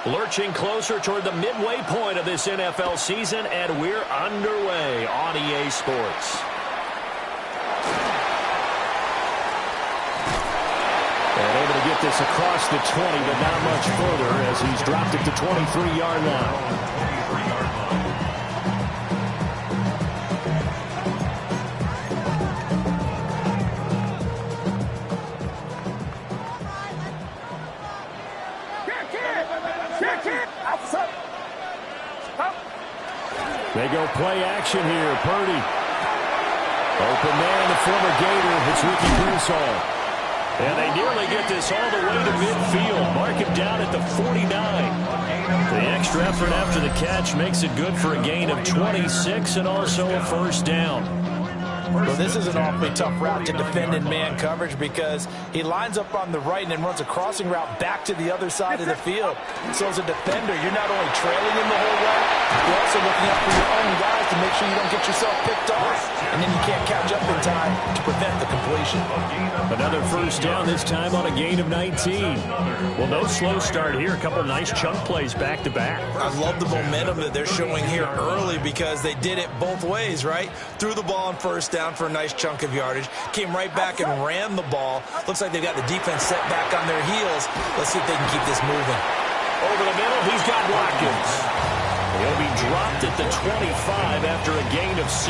Lurching closer toward the midway point of this NFL season, and we're underway on EA Sports. And able to get this across the 20, but not much further as he's dropped it to 23-yard line. They go play action here. Purdy. Open man, the former Gator. It's Ricky Pearsall. And they nearly get this all the way to midfield. Mark him down at the 49. The extra effort after the catch makes it good for a gain of 26 and also a first down. Well, this is an awfully tough route to defend in man coverage because he lines up on the right and then runs a crossing route back to the other side of the field. So as a defender, you're not only trailing him the whole way, you're also looking out for your own guys to make sure you don't get yourself picked off. And then you can't catch up in time to prevent the completion. Another first down, this time on a gain of 19. Well, no slow start here. A couple nice chunk plays back-to-back. I love the momentum that they're showing here early because they did it both ways, right? Threw the ball on first down for a nice chunk of yardage, came right back and ran the ball. Looks like they've got the defense set back on their heels. Let's see if they can keep this moving. Over the middle, he's got Watkins. He'll be dropped at the 25 after a gain of 6.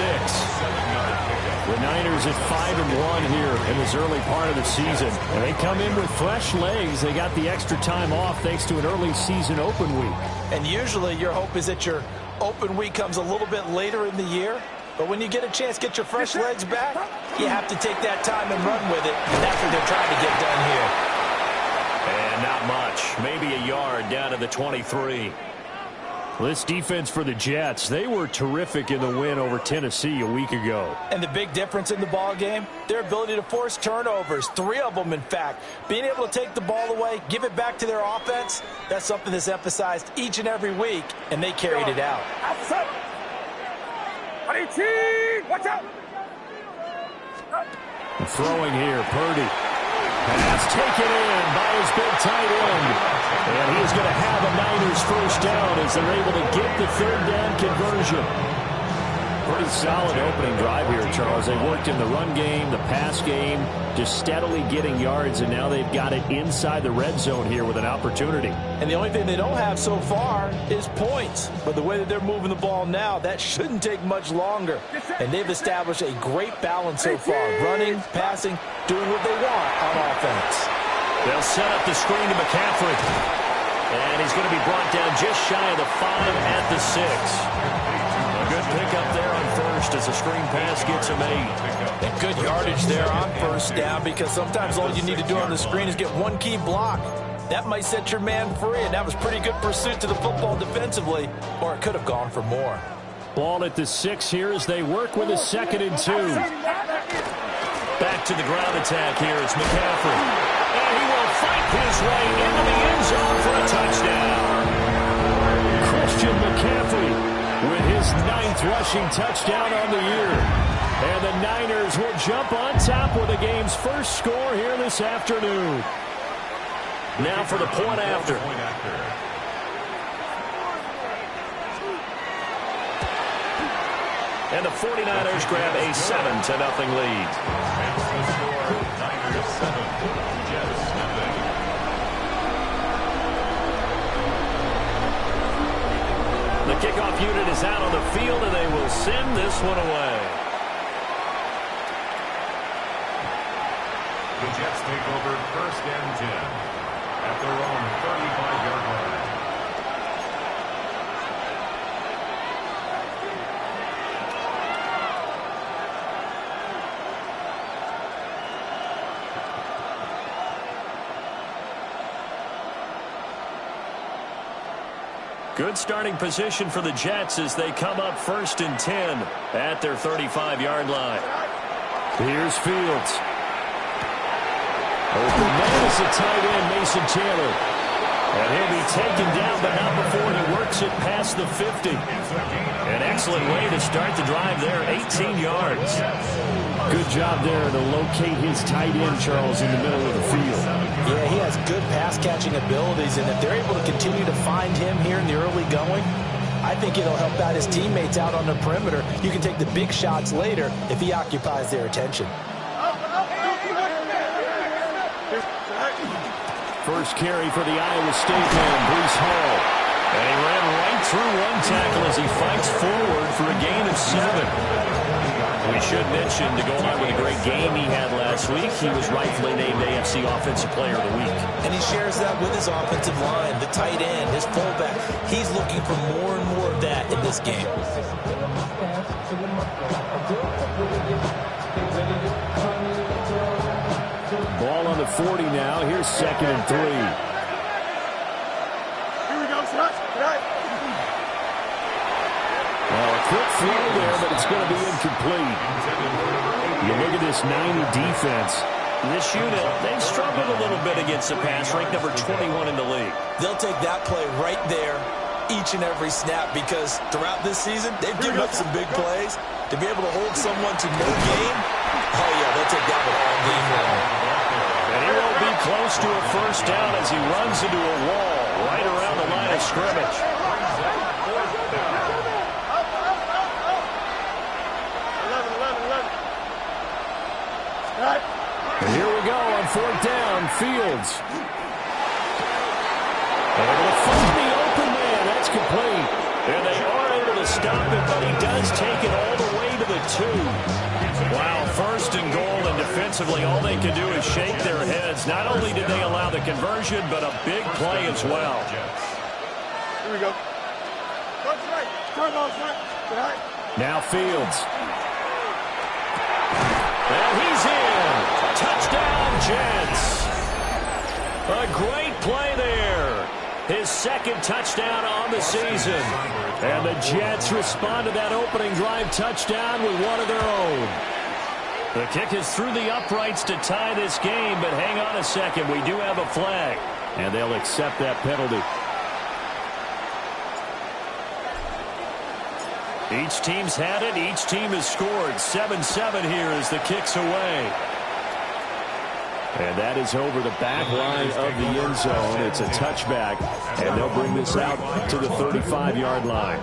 The Niners at 5-1 here in this early part of the season. And they come in with fresh legs. They got the extra time off thanks to an early season open week. And usually your hope is that your open week comes a little bit later in the year. But when you get a chance to get your fresh legs back, you have to take that time and run with it. And that's what they're trying to get done here. And not much. Maybe a yard down to the 23. Well, this defense for the Jets, they were terrific in the win over Tennessee a week ago. And the big difference in the ball game, their ability to force turnovers, 3 of them in fact. Being able to take the ball away, give it back to their offense, that's something that's emphasized each and every week, and they carried it out. Watch out! Throwing here, Purdy. Pass taken in by his big tight end. And he is going to have a Niners first down as they're able to get the third down conversion. Pretty solid opening drive here, Charles. They worked in the run game, the pass game, just steadily getting yards, and now they've got it inside the red zone here with an opportunity. And the only thing they don't have so far is points. But the way that they're moving the ball now, that shouldn't take much longer. And they've established a great balance so far, running, passing, doing what they want on offense. They'll set up the screen to McCaffrey. And he's going to be brought down just shy of the 5 at the 6. A good pickup there on first as the screen pass gets him 8. And good yardage there on first down because sometimes all you need to do on the screen is get one key block. That might set your man free, and that was pretty good pursuit to the football defensively, or it could have gone for more. Ball at the 6 here as they work with a 2nd and 2. Back to the ground attack here. It's McCaffrey. And he will fight his way into the end zone for a touchdown. Christian McCaffrey with his 9th rushing touchdown on the year. And the Niners will jump on top with the game's first score here this afternoon. Now for the point after. And the 49ers grab a 7-0 lead. Niners 7, Jets nothing. The kickoff unit is out on the field, and they will send this one away. The Jets take over 1st and 10 at their own 35-yard line. Good starting position for the Jets as they come up 1st and 10 at their 35-yard line. Here's Fields. Open man is the tight end, Mason Taylor. And he'll be taken down, but not before he works it past the 50. An excellent way to start the drive there, 18 yards. Good job there to locate his tight end, Charles, in the middle of the field. Yeah, he has good pass-catching abilities, and if they're able to continue to find him here in the early going, I think it'll help out his teammates out on the perimeter. You can take the big shots later if he occupies their attention. First carry for the Iowa State man, Breece Hall. And he ran right through one tackle as he fights forward for a gain of 7. We should mention, to go along with a great game he had last week, he was rightfully named AFC Offensive Player of the Week. And he shares that with his offensive line, the tight end, his fullback. He's looking for more and more of that in this game. Ball on the 40 now. Here's 2nd and 3. Here we go, Scott. Well, a quick throw there, but it's going to be incomplete. You look at this 90 defense. This unit, they've struggled a little bit against the pass, ranked number 21 in the league. They'll take that play right there each and every snap because throughout this season, they've given up some big plays. To be able to hold someone to no gain, oh, yeah, they'll take that one all game long. And he won't be close to a first down as he runs into a wall right around the line of scrimmage. And here we go on 4th down, Fields. Able to find the open man. That's complete. And they are able to stop it, but he does take it all the way to the 2. Wow, 1st and goal, and defensively all they can do is shake their heads. Not only did they allow the conversion, but a big play as well. Here we go. Now Fields. And he's in. Touchdown, Jets. A great play there. His 2nd touchdown on the season. And the Jets respond to that opening drive touchdown with one of their own. The kick is through the uprights to tie this game, but hang on a second. We do have a flag, and they'll accept that penalty. Each team's had it. Each team has scored. 7-7 here as the kick's away. And that is over the back line of the end zone. It's a touchback, and they'll bring this out to the 35-yard line.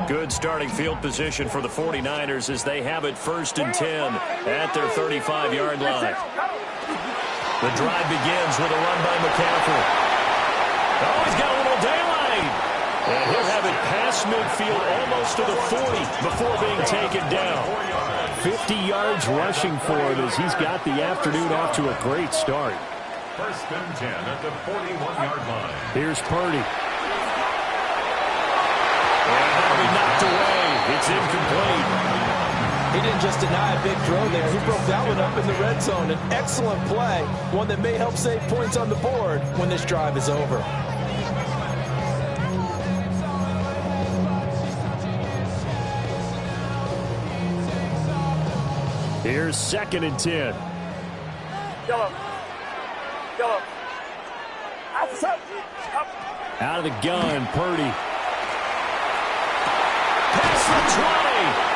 Good starting field position for the 49ers as they have it 1st and 10 at their 35-yard line. The drive begins with a run by McCaffrey. Oh, he's got a little daylight. And he'll have it past midfield almost to the 40 before being taken down. 50 yards rushing for him as he's got the afternoon off to a great start. 1st and 10 at the 41-yard line. Here's Purdy. And that'll be knocked away. It's incomplete. He didn't just deny a big throw there. He broke that one up in the red zone. An excellent play, one that may help save points on the board when this drive is over. Here's 2nd and 10. Yellow. Out of the gun, Purdy. Past the 20.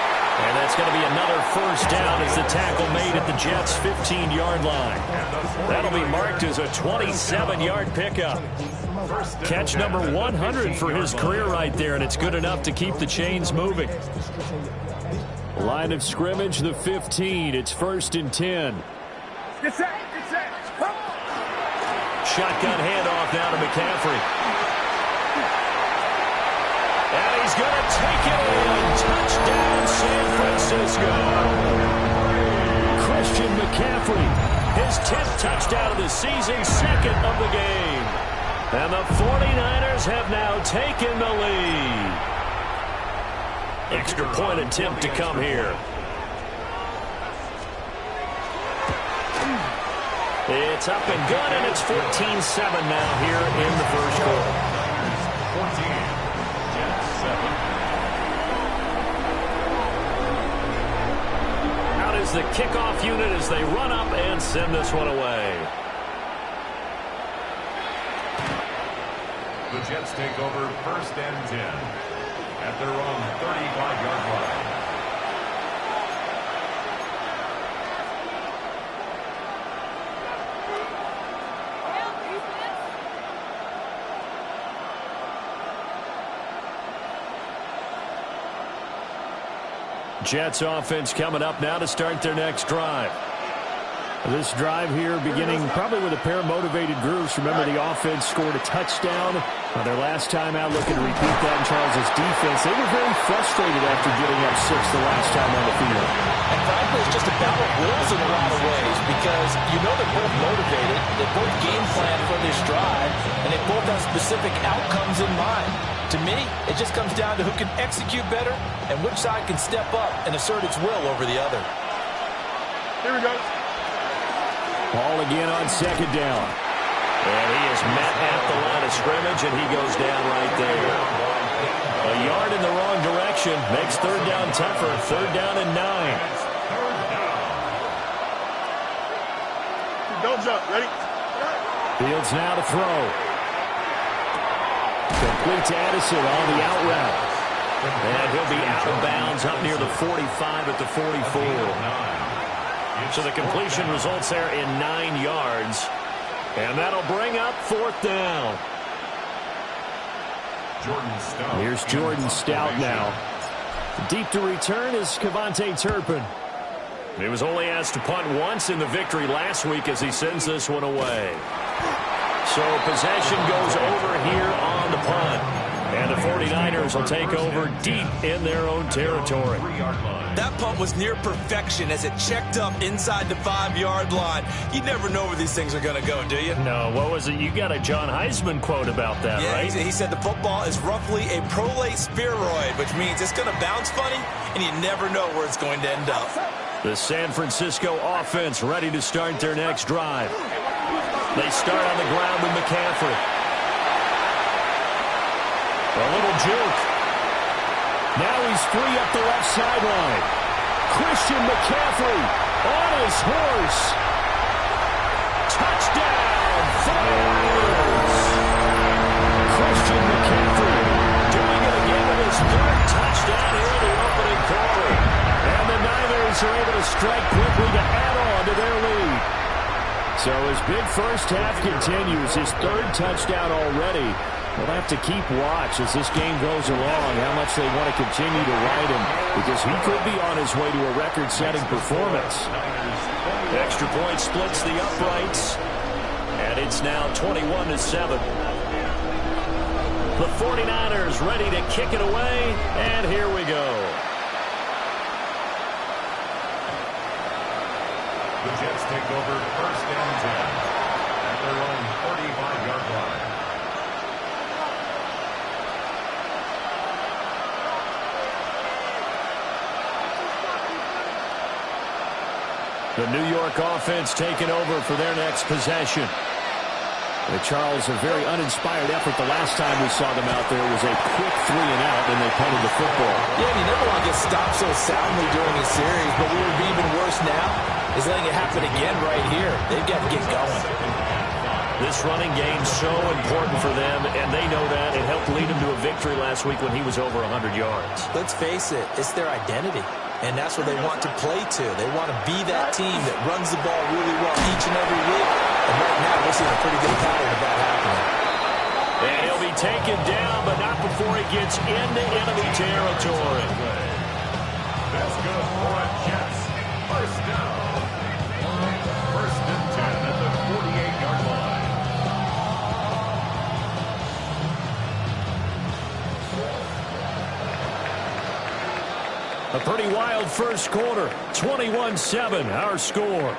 And that's going to be another first down as the tackle made at the Jets' 15-yard line. That'll be marked as a 27-yard pickup. Catch number 100 for his career right there, and it's good enough to keep the chains moving. Line of scrimmage, the 15. It's 1st and 10. Get set. Shotgun handoff now to McCaffrey. And he's going to take it in. Touchdown, San Francisco. Christian McCaffrey, his 10th touchdown of the season, 2nd of the game. And the 49ers have now taken the lead. Extra point attempt to come here. It's up and good, and it's 14-7 now here in the first quarter. 14, Jets 7. Out is the kickoff unit as they run up and send this one away. The Jets take over 1st and 10. at their own 35-yard line. Jets offense coming up now to start their next drive. This drive here beginning probably with a pair of motivated groups. Remember, the offense scored a touchdown their last time out, looking to repeat that in Charles' defense. They were very frustrated after giving up 6 the last time on the field. And frankly, it's just a battle of wills in a lot of ways because you know they're both motivated, they both game plan for this drive, and they both have specific outcomes in mind. To me, it just comes down to who can execute better and which side can step up and assert its will over the other. Here we go. Ball again on second down. And he is met at the line of scrimmage, and he goes down right there. A yard in the wrong direction makes third down tougher. Third down and 9. Don't jump. Ready? Fields now to throw. Complete to Addison on the out route. And he'll be out of bounds up near the 45 at the 44. So the completion results there in 9 yards. And that'll bring up fourth down. Here's Jordan Stout now. Deep to return is Kevontae Turpin. He was only asked to punt once in the victory last week as he sends this one away. So possession goes over here on the punt. And the 49ers will take over deep in their own territory. That punt was near perfection as it checked up inside the 5-yard line. You never know where these things are going to go, do you? No, what was it? You got a John Heisman quote about that, yeah, right? He said the football is roughly a prolate spheroid, which means it's going to bounce funny, and you never know where it's going to end up. The San Francisco offense ready to start their next drive. They start on the ground with McCaffrey. A little juke. Now he's free up the left sideline. Christian McCaffrey on his horse. Touchdown, 49ers. Christian McCaffrey doing it again with his third touchdown here in the opening quarter. And the Niners are able to strike quickly to add on to their lead. So his big first half continues. His third touchdown already. We'll have to keep watch as this game goes along, how much they want to continue to ride him, because he could be on his way to a record-setting performance. Extra point splits the uprights, and it's now 21-7. The 49ers ready to kick it away, and here we go. The Jets take over first and 10 at their own 35-yard line. The New York offense taking over for their next possession. Charles, a very uninspired effort the last time we saw them out there was a quick 3-and-out, and they punted the football. Yeah, and you never want to get stopped so soundly during a series, but what would be even worse now is letting it happen again right here. They've got to get going. This running game's so important for them, and they know that. It helped lead them to a victory last week when he was over 100 yards. Let's face it, it's their identity, and that's what they want to play to. They want to be that team that runs the ball really well each and every week, and right now we're seeing a pretty good pattern of that happening. And he'll be taken down, but not before he gets into enemy territory. That's good for a Jets. First down. First and 10 at the 48-yard line. A pretty wild first quarter. 21-7, our score.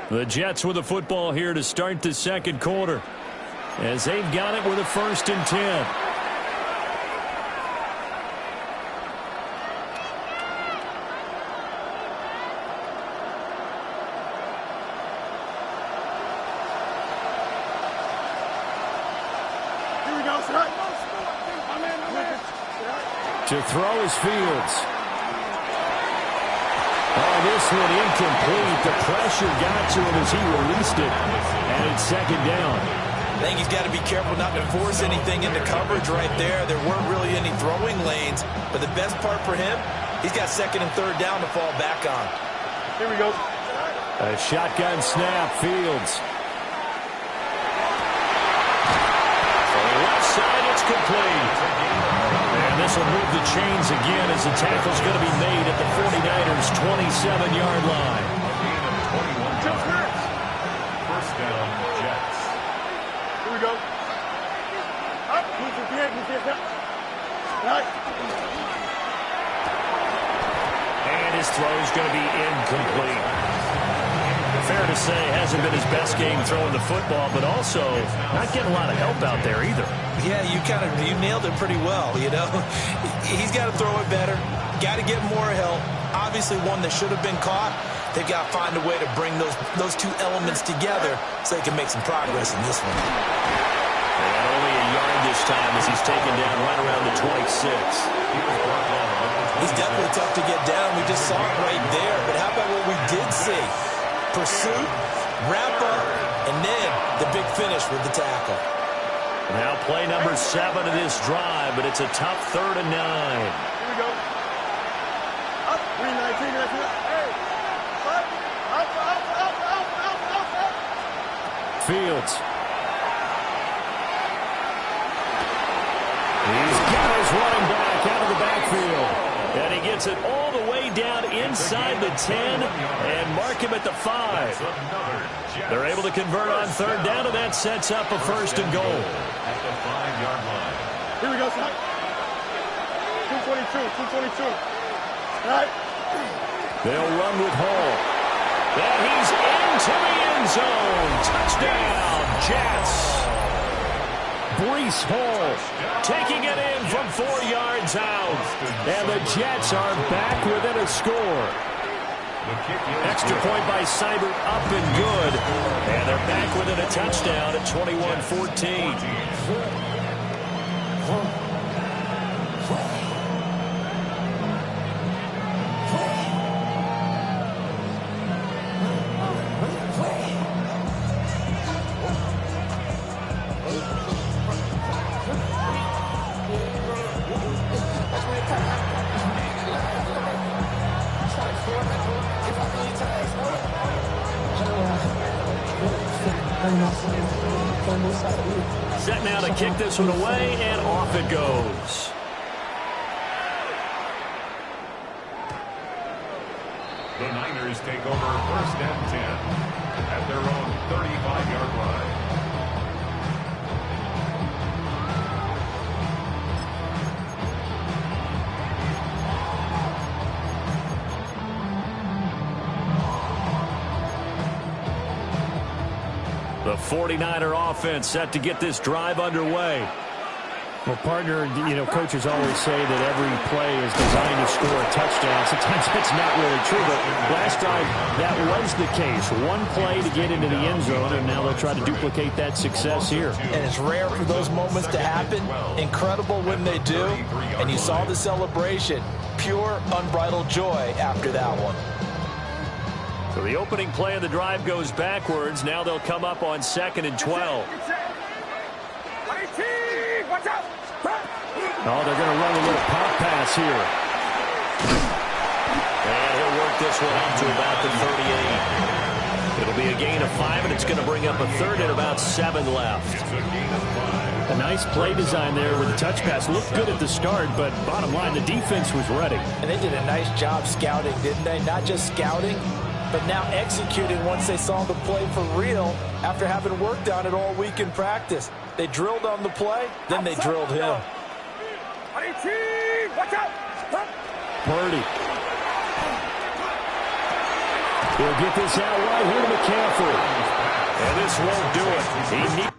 The Jets with the football here to start the second quarter, as they've got it with a first and 10. Here we go, son. To throw is Fields. Oh, this one incomplete. The pressure got to him as he released it. And it's second down. I think he's got to be careful not to force anything into coverage right there. There weren't really any throwing lanes, but the best part for him, he's got second and third down to fall back on. Here we go. A shotgun snap, Fields. On the left side, it's complete. And this will move the chains again as the tackle's going to be made at the 49ers' 27-yard line. First down, Jets. Here we go. Up. Right. And his throw's going to be incomplete. Fair to say, hasn't been his best game throwing the football, but also not getting a lot of help out there either. Yeah, you nailed it pretty well, you know. He's got to throw it better. Got to get more help. Obviously one that should have been caught. They've got to find a way to bring those two elements together so they can make some progress in this one. And only a yard this time as he's taken down right around the 26. He's definitely tough to get down. We just saw it right there. But how about what we did see? Pursuit, wrap up, and then the big finish with the tackle. Now play number 7 of this drive, but it's a tough 3rd and 9. Here we go. Up. 319. Hey. Up. Fields. He's got his running back out of the backfield. And he gets it all the way down inside the 10 and mark him at the 5. They're able to convert on 3rd down, and that sets up a 1st and goal. At the 5-yard line. Here we go, son. 222. All right. They'll run with Hall. And he's into the end zone. Touchdown, Jets. Breece Hall taking it in from 4 yards out. And the Jets are back within a score. Extra point by Seibert up and good. And they're back within a touchdown at 21-14. Set now to kick this one away, and off it goes. The Niners take over 1st and 10 at their own 35-yard line. The 49er offense set to get this drive underway. Well, partner, you know, coaches always say that every play is designed to score a touchdown. Sometimes that's not really true, but last drive, that was the case. One play to get into the end zone, and now they'll try to duplicate that success here. And it's rare for those moments to happen. Incredible when they do. And you saw the celebration. Pure, unbridled joy after that one. So the opening play of the drive goes backwards. Now they'll come up on 2nd and 12. Watch out. Oh, they're going to run a little pop pass here. And he'll work this one up to about the 38. It'll be a gain of 5, and it's going to bring up a 3rd and about 7 left. A nice play design there with the touch pass. Looked good at the start, but bottom line, the defense was ready. And they did a nice job scouting, didn't they? Not just scouting, but now executing once they saw the play for real after having worked on it all week in practice. They drilled on the play, then they drilled him. Watch out. Purdy. He'll get this out right here to McCaffrey. And this won't do it. He needs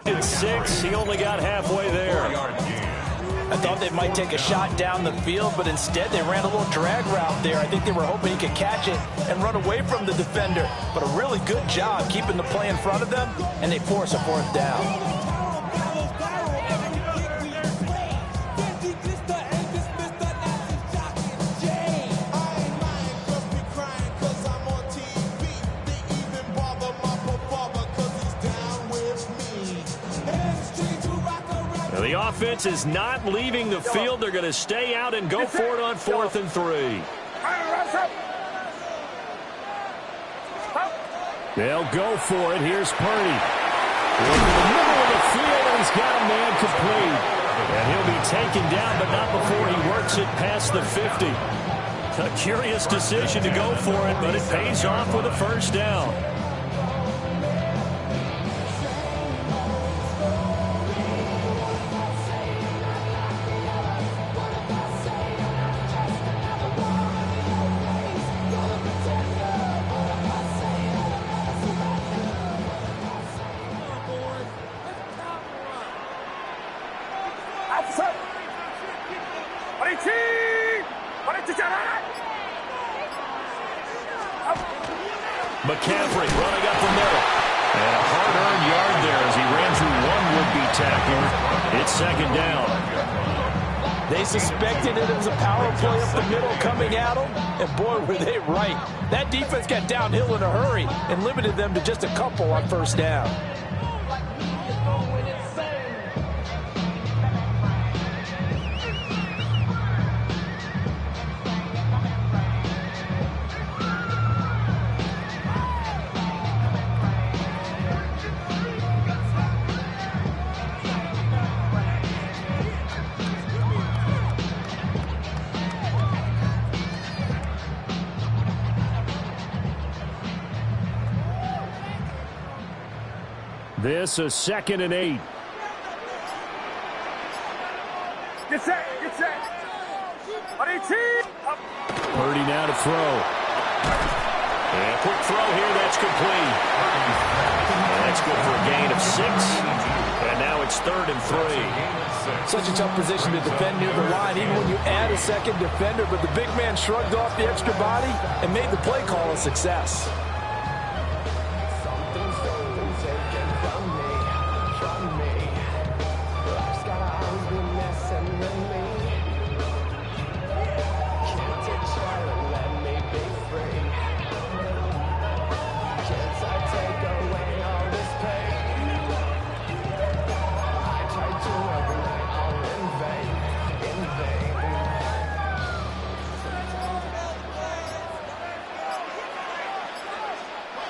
It's 6. He only got halfway there. I thought they might take a shot down the field, but instead they ran a little drag route there. I think they were hoping he could catch it and run away from the defender. But a really good job keeping the play in front of them, and they force a 4th down. The offense is not leaving the field. They're going to stay out and go for it on 4th and 3. They'll go for it. Here's Purdy. In the middle of the field, and he's got a man complete. And he'll be taken down, but not before he works it past the 50. A curious decision to go for it, but it pays off with a 1st down. McCaffrey running up the middle. And a hard-earned yard there as he ran through one would-be tackler. It's 2nd down. They suspected it was a power play up the middle coming at them, and boy, were they right. That defense got downhill in a hurry and limited them to just a couple on 1st down. This is 2nd and 8. Get set, get set. Purdy now to throw. And a quick throw here, that's complete. And that's good for a gain of 6. And now it's 3rd and 3. Such a tough position to defend near the line, even when you add a 2nd defender, but the big man shrugged off the extra body and made the play call a success.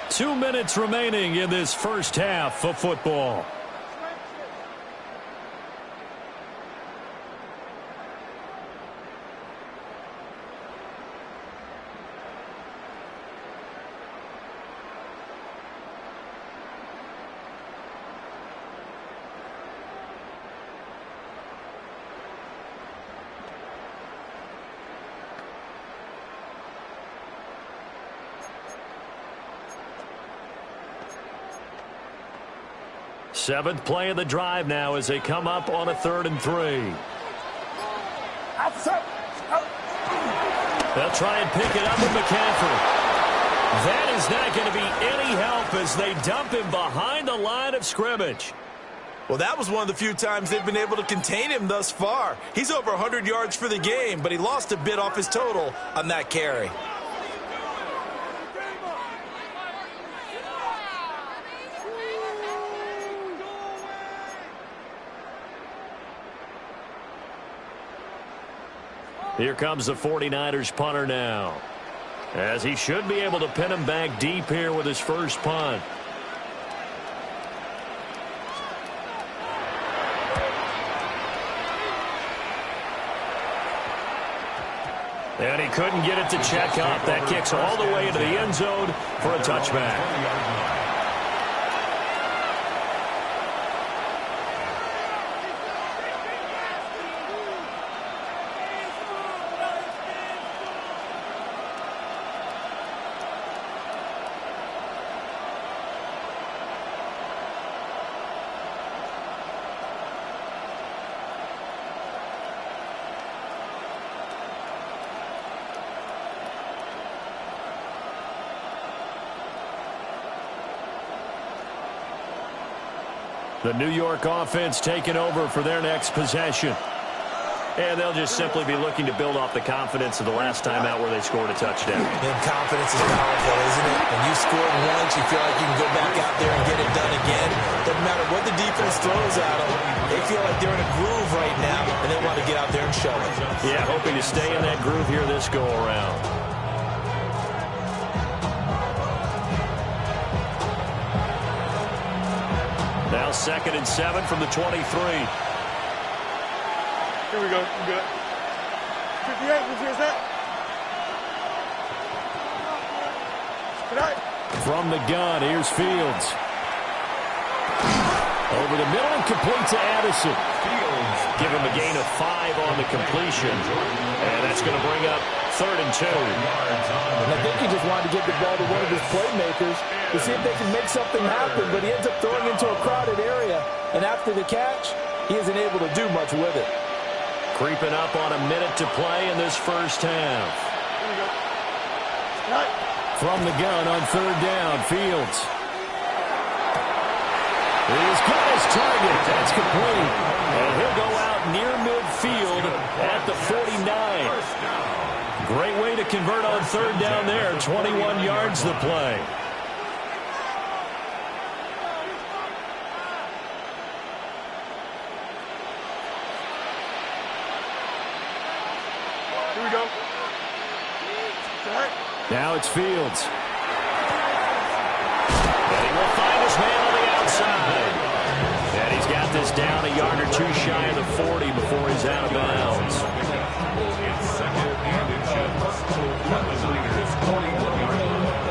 Two minutes remaining in this first half of football. Seventh play of the drive now as they come up on a 3rd and 3. They'll try and pick it up with McCaffrey. That is not going to be any help as they dump him behind the line of scrimmage. Well, that was one of the few times they've been able to contain him thus far. He's over 100 yards for the game, but he lost a bit off his total on that carry. Here comes the 49ers punter now, as he should be able to pin him back deep here with his first punt. And he couldn't get it to check up. That kicks all the way into the end zone for a touchback. The New York offense taking over for their next possession. And they'll just simply be looking to build off the confidence of the last time out where they scored a touchdown. And confidence is powerful, isn't it? When you scored once, you feel like you can go back out there and get it done again. Doesn't matter what the defense throws at them. They feel like they're in a groove right now, and they want to get out there and show it. Yeah, hoping to stay in that groove here this go-around. Now 2nd and 7 from the 23. Here we go. You good. 58, which is that? Tonight. From the gun, here's Fields. Over the middle and complete to Addison. Fields give him a gain of 5 on the completion. And that's going to bring up 3rd and 2. And I think he just wanted to get the ball to one of his playmakers to see if they can make something happen, but he ends up throwing into a crowded area. And after the catch, he isn't able to do much with it. Creeping up on a minute to play in this first half. From the gun on 3rd down, Fields. He's got his target. That's complete. And he'll go out near midfield at the 49. Great way to convert on 3rd down there. 21 yards the play. Here we go. Now it's Fields. And he will find his man on the outside. And he's got this down a yard or 2 shy of the 40 before he's out of bounds.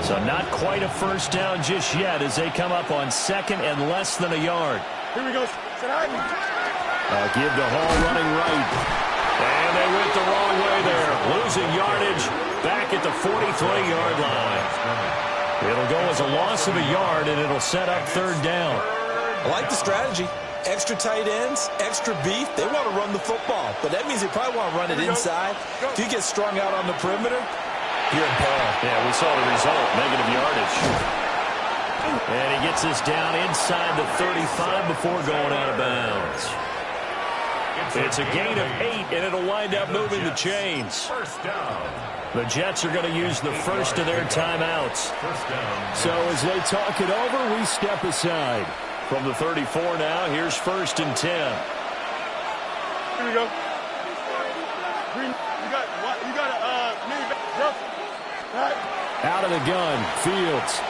So not quite a first down just yet as they come up on 2nd and less than a yard. Here we go. Give to Hall running right. And they went the wrong way there. Losing yardage back at the 43-yard line. It'll go as a loss of a yard, and it'll set up 3rd down. I like the strategy. Extra tight ends, extra beef. They want to run the football, but that means they probably want to run it inside. If you get strung out on the perimeter, you're in peril. Yeah, we saw the result, negative yardage. And he gets this down inside the 35 before going out of bounds. It's a gain of 8, and it'll wind up moving the chains. The Jets are going to use the first of their timeouts. So as they talk it over, we step aside. From the 34 now, here's 1st and 10. Here we go. Green, you got a mini jump. Right. Out of the gun, Fields.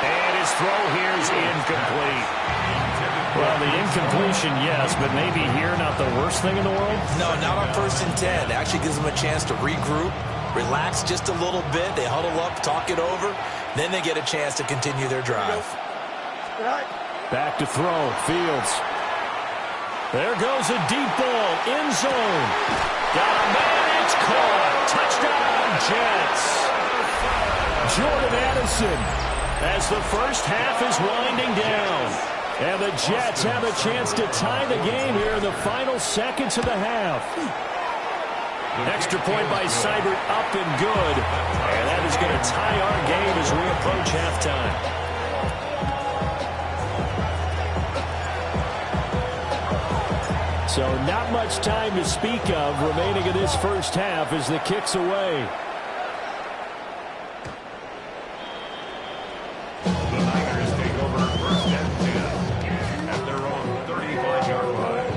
And his throw here's incomplete. Well, the incompletion, yes, but maybe here not the worst thing in the world? No, not on 1st and 10. It actually gives them a chance to regroup, relax just a little bit. They huddle up, talk it over. Then they get a chance to continue their drive. Back to throw, Fields. There goes a deep ball, end zone. Got a man, it's caught. Touchdown, Jets. Jordan Addison as the first half is winding down. And the Jets have a chance to tie the game here in the final seconds of the half. Extra point by Seibert, up and good. And that is going to tie our game as we approach halftime. So not much time to speak of remaining in this first half as the kick's away. The Niners take over 1st and 10 at their own 35-yard line.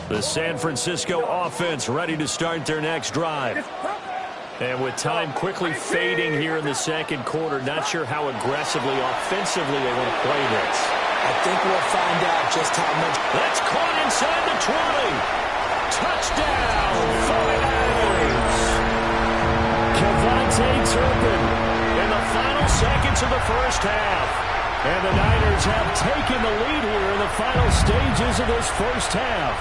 The San Francisco offense ready to start their next drive. And with time quickly fading here in the 2nd quarter, not sure how aggressively, offensively they want to play this. I think we'll find out just how much. That's caught inside the 20. Touchdown, 49ers. Kevontae Turpin in the final seconds of the first half. And the Niners have taken the lead here in the final stages of this first half.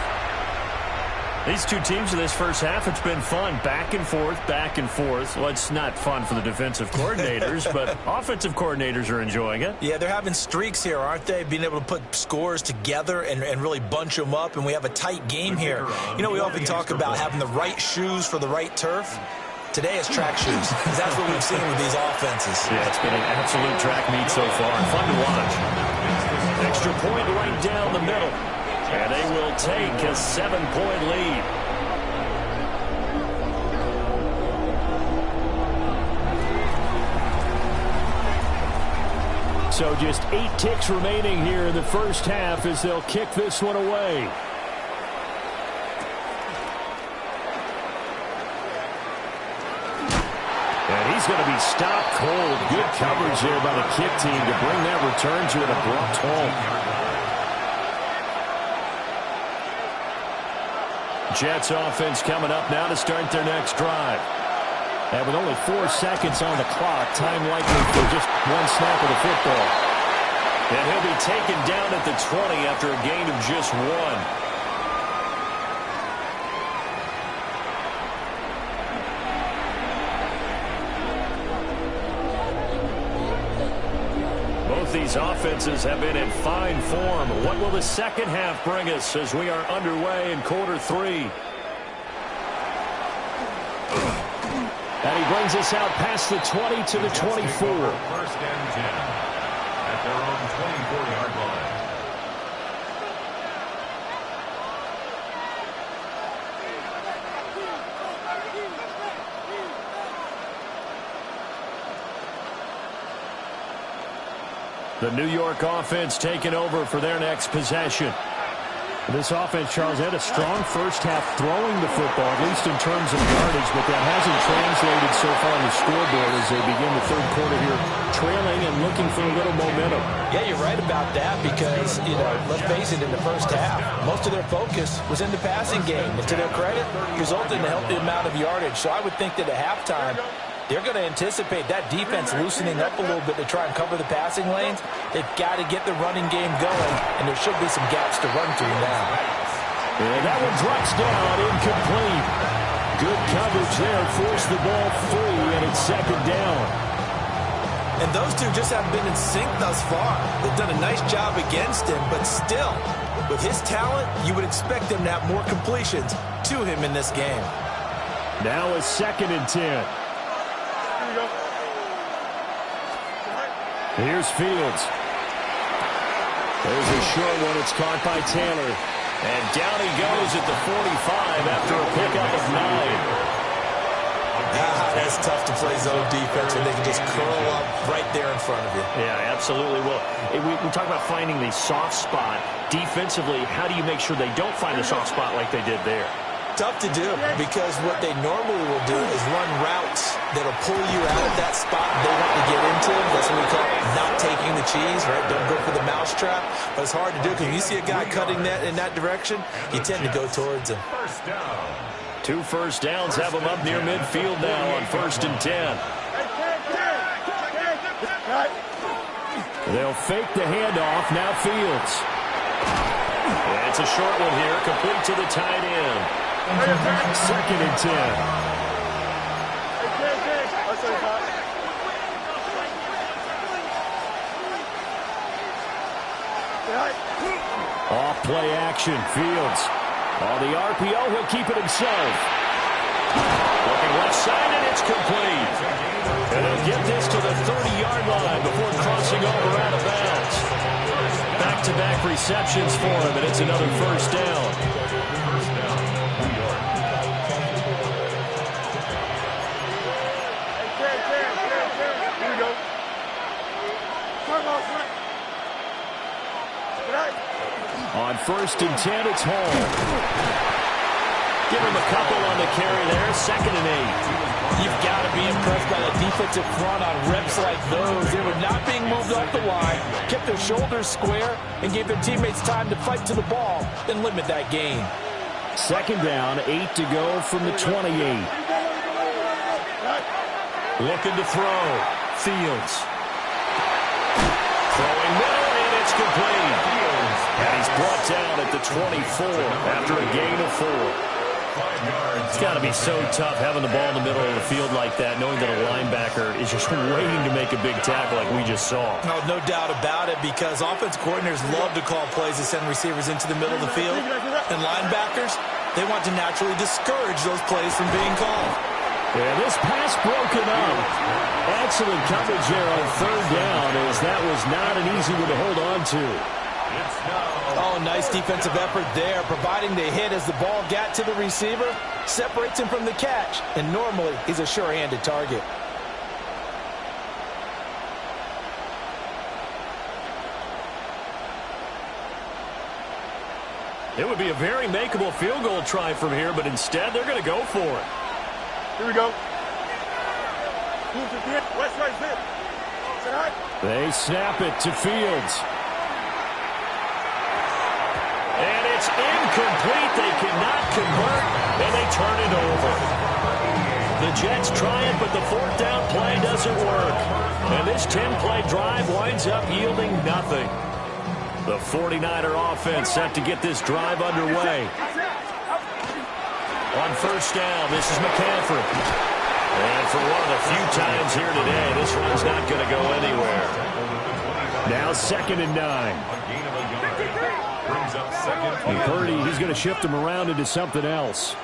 These two teams in this first half, it's been fun. Back and forth, back and forth. Well, it's not fun for the defensive coordinators, but offensive coordinators are enjoying it. Yeah, they're having streaks here, aren't they? Being able to put scores together and really bunch them up, and we have a tight game here. You know, we often talk about having the right shoes for the right turf. Today it's track shoes, because that's what we've seen with these offenses. Yeah, it's been an absolute track meet so far. Fun to watch. Extra point right down the middle. And they will take a 7-point lead. So just 8 ticks remaining here in the first half as they'll kick this one away. And he's going to be stopped cold. Good coverage there by the kick team to bring that return to an abrupt halt. Jets offense coming up now to start their next drive. And with only 4 seconds on the clock, time likely for just one snap of the football. And he'll be taken down at the 20 after a gain of just 1. These offenses have been in fine form. What will the second half bring us as we are underway in quarter 3? And he brings us out past the 20 to the 24. First and 10 at their own 24-yard line. The New York offense taking over for their next possession. This offense, Charles, had a strong first half throwing the football, at least in terms of yardage, but that hasn't translated so far on the scoreboard as they begin the third quarter here, trailing and looking for a little momentum. Yeah, you're right about that because, you know, let's face it, in the first half, most of their focus was in the passing game. And to their credit, resulted in a healthy amount of yardage. So I would think that at halftime, they're going to anticipate that defense loosening up a little bit to try and cover the passing lanes. They've got to get the running game going, and there should be some gaps to run through now. And that one drops down, incomplete. Good coverage there, forced the ball free, and it's second down. And those two just haven't been in sync thus far. They've done a nice job against him, but still, with his talent, you would expect them to have more completions to him in this game. Now a 2nd and 10. Here's Fields. There's a short one. It's caught by Taylor. And down he goes at the 45 after a pickup of 9. That's tough to play zone defense when they can just curl up right there in front of you. Yeah, absolutely. Well, we talk about finding the soft spot. Defensively, how do you make sure they don't find a soft spot like they did there? Tough to do because what they normally will do is run routes that'll pull you out of that spot they want to get into. That's what we call not taking the cheese, right? Don't go for the mousetrap. But it's hard to do because when you see a guy cutting that in that direction, you tend to go towards him. First down. 2 first downs have them up near midfield now on 1st and 10. They'll fake the handoff. Now Fields. And it's a short one here, complete to the tight end. 2nd and 10. Off play action, Fields. On the RPO, he'll keep it himself. Looking left side, and it's complete. And he'll get this to the 30-yard line before crossing over out of bounds. Back-to-back receptions for him, and it's another first down. First down, New York. Here we go. On 1st and 10, it's Hall. Give him a couple on the carry there. 2nd and 8. You've got to be impressed by the defensive front on reps like those. They were not being moved off the line, kept their shoulders square, and gave their teammates time to fight to the ball and limit that gain. 2nd down, 8 to go from the 28. Looking to throw. Fields. Throwing middle, and it's complete. And he's brought down at the 24 after a gain of 4. It's got to be so tough having the ball in the middle of the field like that, knowing that a linebacker is just waiting to make a big tackle like we just saw. Oh, no doubt about it, because offense coordinators love to call plays that send receivers into the middle of the field. And linebackers, they want to naturally discourage those plays from being called. Yeah, this pass broken up. Excellent coverage there on third down, as that was not an easy one to hold on to. Oh, nice defensive effort there, providing the hit as the ball got to the receiver, separates him from the catch, and normally he's a sure-handed target. It would be a very makeable field goal try from here, but instead they're going to go for it. Here we go. West right there. They snap it to Fields. And it's incomplete. They cannot convert, and they turn it over. The Jets try it, but the fourth down play doesn't work. And this 10-play drive winds up yielding nothing. The 49er offense set to get this drive underway. On first down, this is McCaffrey. And for one of the few times here today, this one's not going to go anywhere. Now 2nd and 9. And Purdy, he's going to shift him around into something else.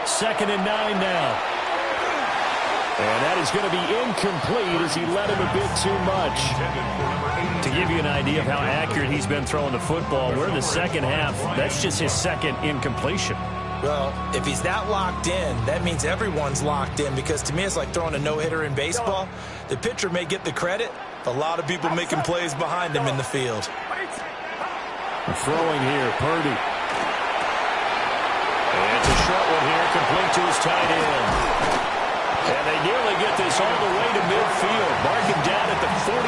Second and 9 now. And that is going to be incomplete as he led him a bit too much. To give you an idea of how accurate he's been throwing the football, we're in the second half. That's just his second incompletion. Well, if he's that locked in, that means everyone's locked in, because to me it's like throwing a no-hitter in baseball. The pitcher may get the credit, a lot of people making plays behind him in the field. Throwing here, Purdy. And it's a short one here, complete to his tight end. And they nearly get this all the way to midfield, marking down at the 49.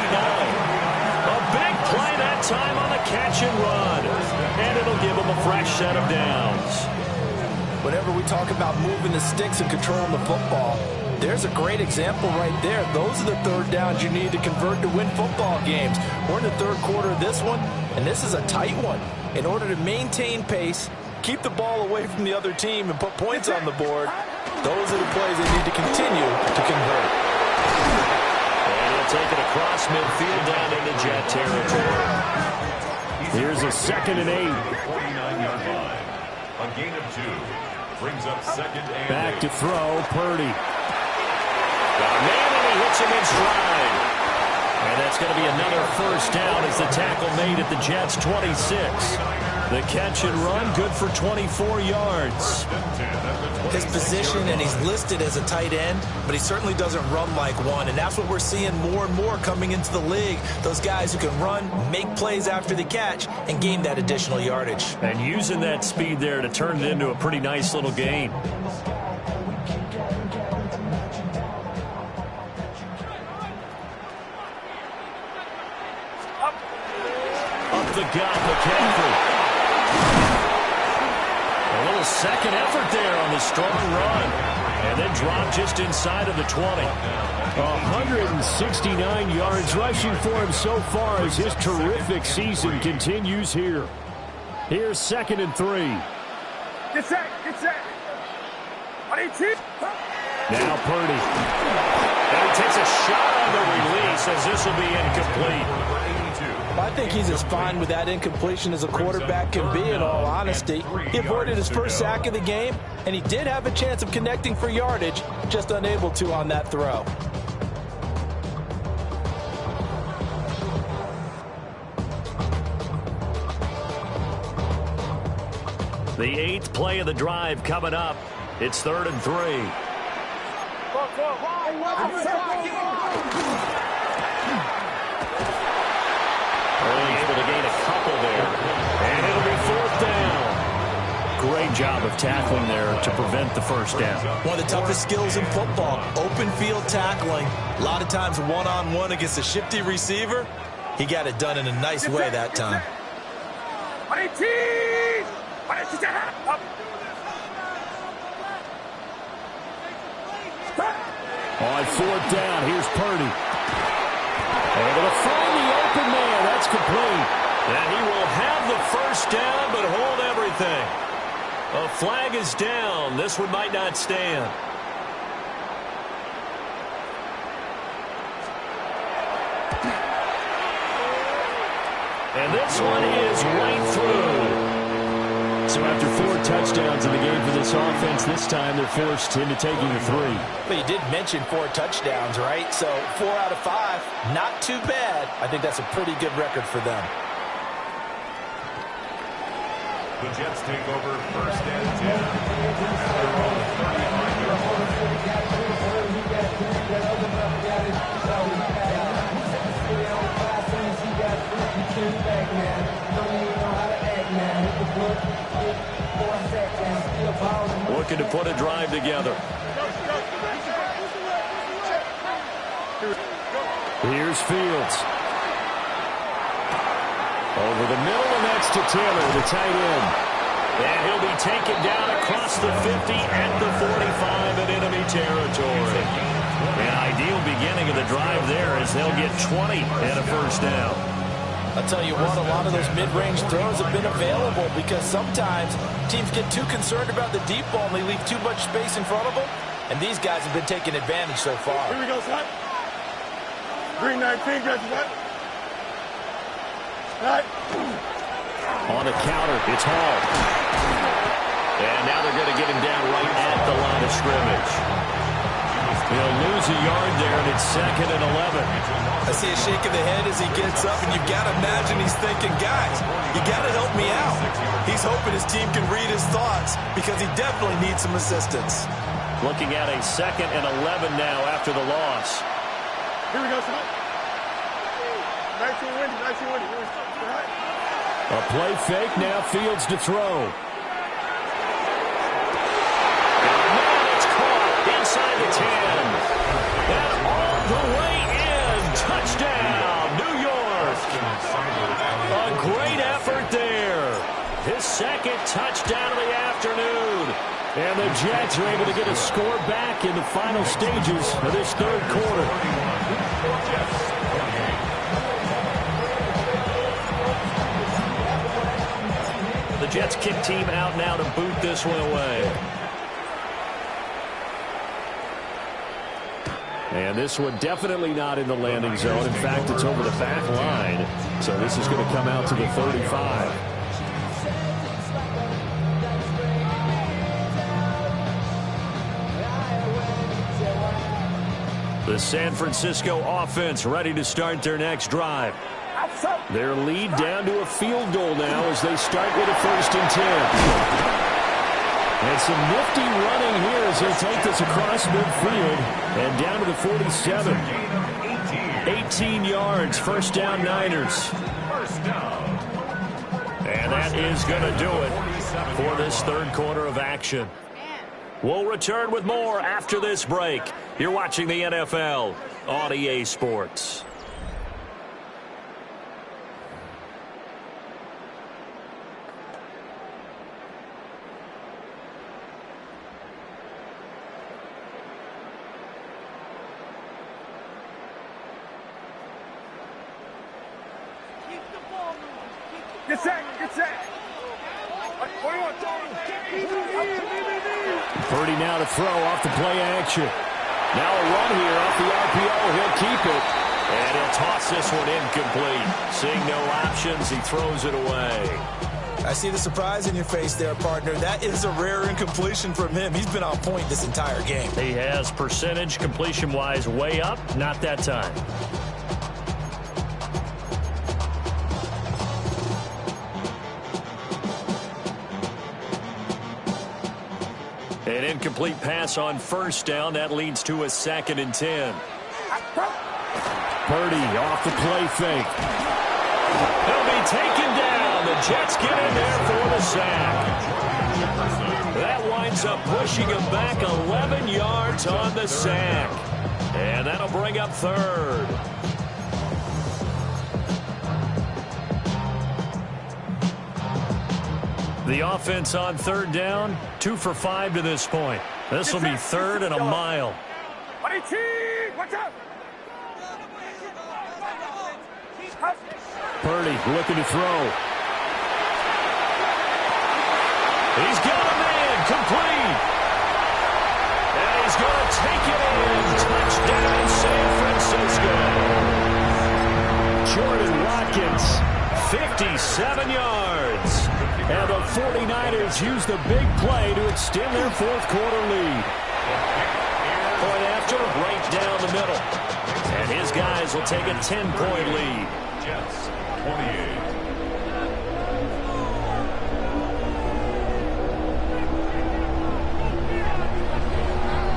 A big play that time on the catch and run. And it'll give them a fresh set of downs. Whenever we talk about moving the sticks and controlling the football, there's a great example right there. Those are the third downs you need to convert to win football games. We're in the third quarter of this one, and this is a tight one. In order to maintain pace, keep the ball away from the other team, and put points on the board, those are the plays they need to continue to convert. And he'll take it across midfield down into Jet territory. Here's a 2nd and 8. 49-yard line. A gain of 2. Brings up 2nd and 8. Back to throw, Purdy. Got a man, and he hits him in stride. And that's going to be another first down as the tackle made at the Jets' 26. The catch and run, good for 24 yards. His position, and he's listed as a tight end, but he certainly doesn't run like one, and that's what we're seeing more and more coming into the league. Those guys who can run, make plays after the catch, and gain that additional yardage. And using that speed there to turn it into a pretty nice little gain. Up the gut, McCaffrey. A little second effort there on the strong run. And then dropped just inside of the 20. 169 yards rushing for him so far as his terrific season continues here. Here's 2nd and 3. Get set. Now Purdy. And he takes a shot on the release as this will be incomplete. I think he's as fine with that incompletion as a quarterback can be, in all honesty. He avoided his first sack of the game, and he did have a chance of connecting for yardage, just unable to on that throw. The 8th play of the drive coming up. It's 3rd and 3. Able to gain a couple there. And it'll be 4th down. Great job of tackling there to prevent the first down. One of the toughest skills in football, open field tackling. A lot of times one-on-one against a shifty receiver. He got it done in a nice way that time. On 4th down, here's Purdy. Able to find the open man. That's complete. And he will have the first down, but hold everything. A flag is down. This one might not stand. And this one is right through. So after 4 touchdowns in the game for this offense, this time they're forced into taking the 3. But you did mention 4 touchdowns, right? So 4 out of 5, not too bad. I think that's a pretty good record for them. The Jets take over first and 10. After all, 35-yard Looking to put a drive together. Here's Fields. Over the middle, and that's to Taylor, the tight end. And he'll be taken down across the 50 at the 45 in enemy territory. An ideal beginning of the drive there as they'll get 20 and a first down. I'll tell you what, a lot of those mid-range throws have been available because sometimes teams get too concerned about the deep ball and they leave too much space in front of them. And these guys have been taking advantage so far. Here we go, son. Green 19, got you, son. Right. On the counter, it's Hall. And now they're going to get him down right at the line of scrimmage. He'll lose a yard there, and it's 2nd and 11. I see a shake of the head as he gets up, and you've got to imagine he's thinking, guys, you got to help me out. He's hoping his team can read his thoughts because he definitely needs some assistance. Looking at a 2nd and 11 now after the loss. Here we go, son. 19 windy, 19 windy. A play fake, now Fields to throw. Inside the 10. And all the way in. Touchdown, New York. A great effort there. His 2nd touchdown of the afternoon. And the Jets are able to get a score back in the final stages of this 3rd quarter. The Jets kick team out now to boot this one away. And this one definitely not in the landing zone. In fact, it's over the back line. So this is going to come out to the 35. The San Francisco offense ready to start their next drive. Their lead down to a field goal now as they start with a 1st and 10. And some nifty running here as they take this across midfield and down to the 47. 18 yards, first down Niners. And that is going to do it for this 3rd quarter of action. We'll return with more after this break. You're watching the NFL on EA Sports. Get set, get set. Purdy now to throw off the play action. Now a run here off the RPO. He'll keep it. And he'll toss this one incomplete. Seeing no options, he throws it away. I see the surprise in your face there, partner. That is a rare incompletion from him. He's been on point this entire game. He has percentage completion-wise way up. Not that time. An incomplete pass on 1st down. That leads to a 2nd and 10. Purdy off the play fake. He'll be taken down. The Jets get in there for the sack. That winds up pushing him back 11 yards on the sack. And that'll bring up 3rd. The offense on 3rd down, 2 for 5 to this point. This will be 3rd and a mile. Watch out! Purdy looking to throw. He's got a man, complete. And he's going to take it in. Touchdown, San Francisco. Jordan Watkins, 57 yards. And the 49ers use the big play to extend their fourth quarter lead. Point after, right down the middle. And his guys will take a 10-point lead. Jets, 28.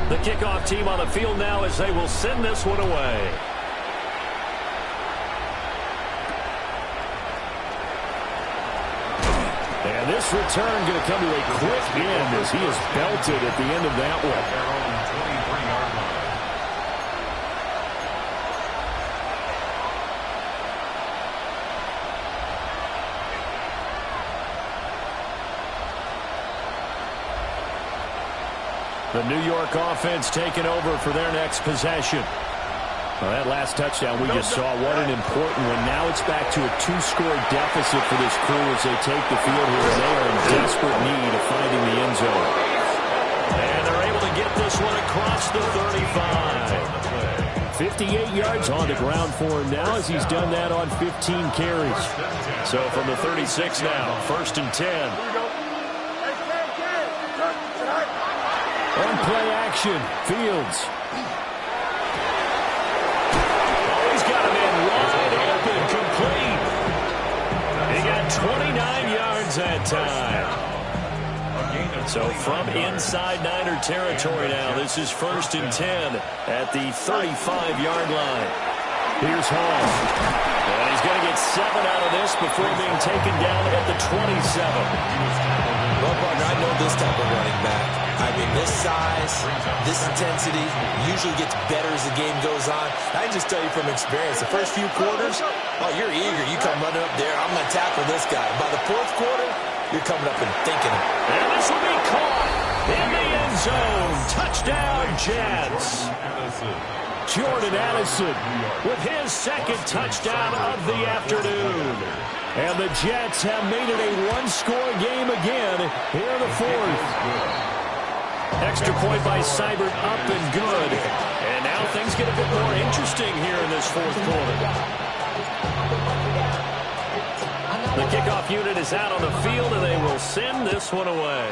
The kickoff team on the field now as they will send this one away. And this return going to come to a quick end as he is belted at the end of that one. Their own 23-yard line. The New York offense taking over for their next possession. Well, that last touchdown we just saw, what an important one. Now it's back to a 2-score deficit for this crew as they take the field here. They are in desperate need of finding the end zone. And they're able to get this one across the 35. 58 yards on the ground for him now as he's done that on 15 carries. So from the 36 now, 1st and 10. On play action, Fields. Oh, he's got him in wide open, complete. He got 29 yards that time. So from inside Niner territory now, this is 1st and 10 at the 35-yard line. Here's Hall. And he's going to get 7 out of this before being taken down at the 27. Well, partner, I know this type of running back. I mean, this size, this intensity usually gets better as the game goes on. I can just tell you from experience, the first few quarters, oh, you're eager. You come running up there, I'm going to tackle this guy. By the 4th quarter, you're coming up and thinking. And this will be caught in the end zone. Touchdown, Jets. Jordan Addison with his 2nd touchdown of the afternoon. And the Jets have made it a 1-score game again here in the 4th. Extra point by Seibert up and good. And now things get a bit more interesting here in this 4th quarter. The kickoff unit is out on the field, and they will send this one away.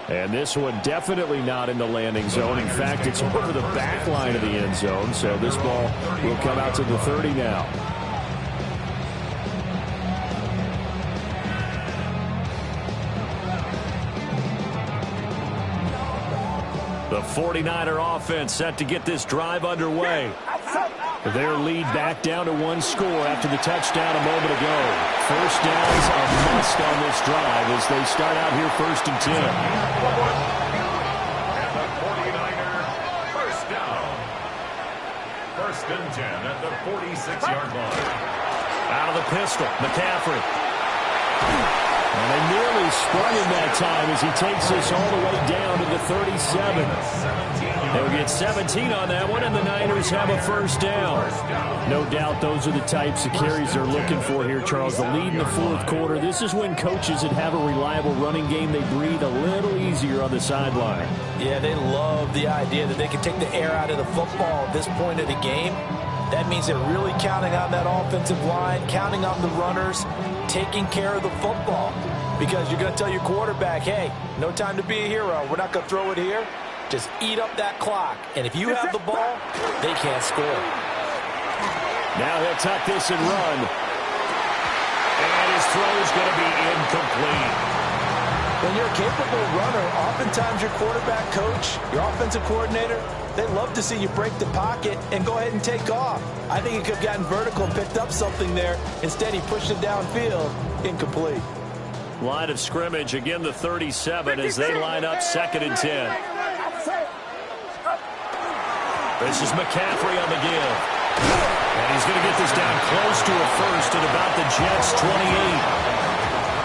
And this one definitely not in the landing zone. In fact, it's over the back line of the end zone, so this ball will come out to the 30 now. The 49er offense set to get this drive underway. Their lead back down to 1 score after the touchdown a moment ago. First downs a must on this drive as they start out here 1st and 10. And the 49er first down. 1st and 10 at the 46-yard line. Out of the pistol, McCaffrey. And they nearly sprung him that time as he takes this all the way down to the 37. They'll get 17 on that one, and the Niners have a first down. No doubt those are the types of carries they're looking for here, Charles. The lead in the 4th quarter. This is when coaches that have a reliable running game, they breathe a little easier on the sideline. Yeah, they love the idea that they can take the air out of the football at this point of the game. That means they're really counting on that offensive line, counting on the runners, taking care of the football. Because you're going to tell your quarterback, hey, no time to be a hero. We're not going to throw it here. Just eat up that clock. And if you have the ball, they can't score. Now he'll tuck this and run. And his throw is going to be incomplete. When you're a capable runner, oftentimes your quarterback coach, your offensive coordinator, they love to see you break the pocket and go ahead and take off. I think he could have gotten vertical and picked up something there. Instead, he pushed it downfield. Incomplete. Line of scrimmage, again the 37 as they line up 2nd and 10. This is McCaffrey on the give. And he's going to get this down close to a first at about the Jets' 28.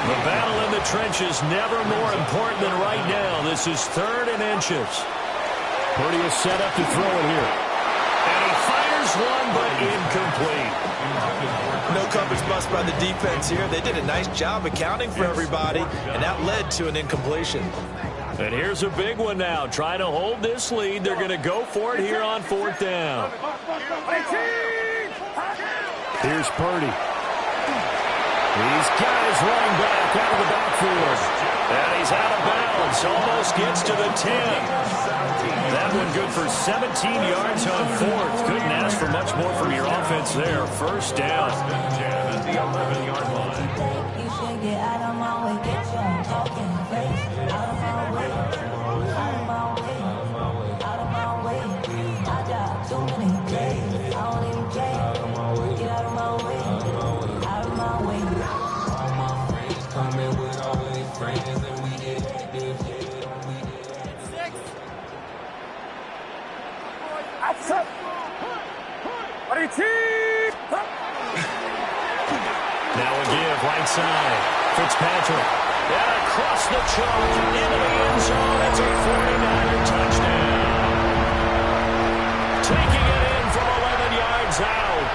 The battle in the trenches never more important than right now. This is 3rd and inches. Purdy is set up to throw it here. And he fires There's one, but incomplete. No coverage bust by the defense here. They did a nice job accounting for everybody, and that led to an incompletion. And here's a big one now. Trying to hold this lead. They're going to go for it here on 4th down. Here's Purdy. These guys running back out of the backfield. And he's out of bounds. Almost gets to the 10. That one good for 17 yards on 4th. Couldn't ask for much more from your offense there. 1st down. At the 11-yard line. You should get out of my way. Get your talking face out of my way. Out of my way. Out of my way. I got too many plays. I don't even play. Get out of my way. Out of my way. All my friends coming with all their friends, and we did this shit. We did 6. What's up? What are you team? Now a give, right side. Fitzpatrick. And across the chalk into the end zone. It's a 49er touchdown. Taking it in from 11 yards out.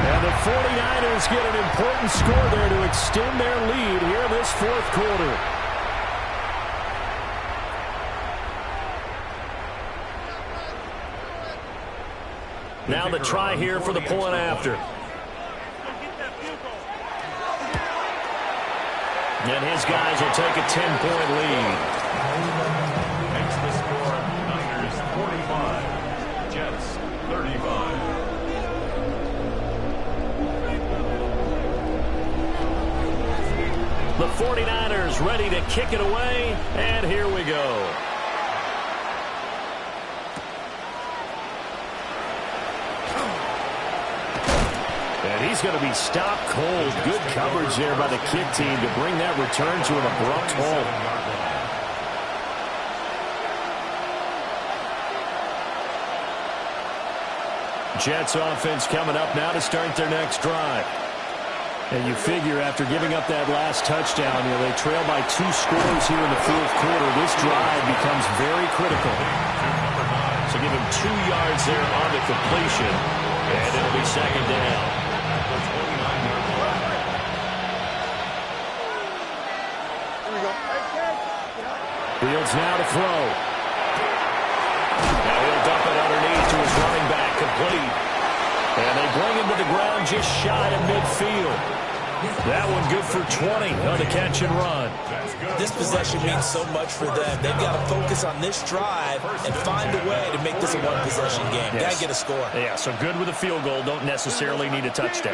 And the 49ers get an important score there to extend their lead here in this 4th quarter. Now the try here for the point after. And his guys will take a 10-point lead. Makes the score Niners 45, Jets 35. The 49ers ready to kick it away, and here we go. And he's going to be stopped cold. Good coverage there by the kick team to bring that return to an abrupt halt. Jets offense coming up now to start their next drive. And you figure after giving up that last touchdown, they trail by 2 scores here in the 4th quarter. This drive becomes very critical. So give him 2 yards there on the completion, and it'll be 2nd down. Fields now to throw. Now he'll dump it underneath to his running back, complete. And they bring him to the ground just shy of midfield. That one good for 20 on the catch and run. This possession means so much for them. They've got to focus on this drive and find a way to make this a one-possession game. Yes. Got to get a score. Yeah, so good with a field goal. Don't necessarily need a touchdown.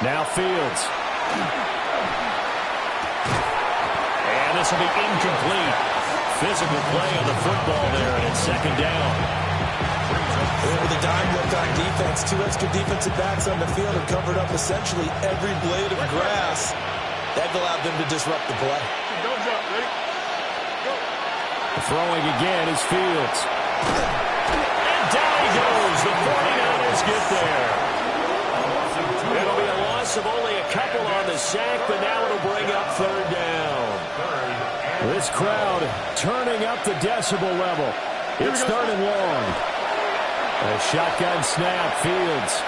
Now Fields. And this will be incomplete. Physical play on the football there, and it's 2nd down. With a dime look on defense, 2 extra defensive backs on the field and covered up essentially every blade of grass. That allowed them to disrupt the play. Don't jump, ready? Go. Throwing again is Fields. And down he goes. The 49ers get there. It'll be a loss of only a couple on the sack, but now it'll bring up 3rd down. This crowd turning up the decibel level. It's 3rd and long. A shotgun snap, Fields.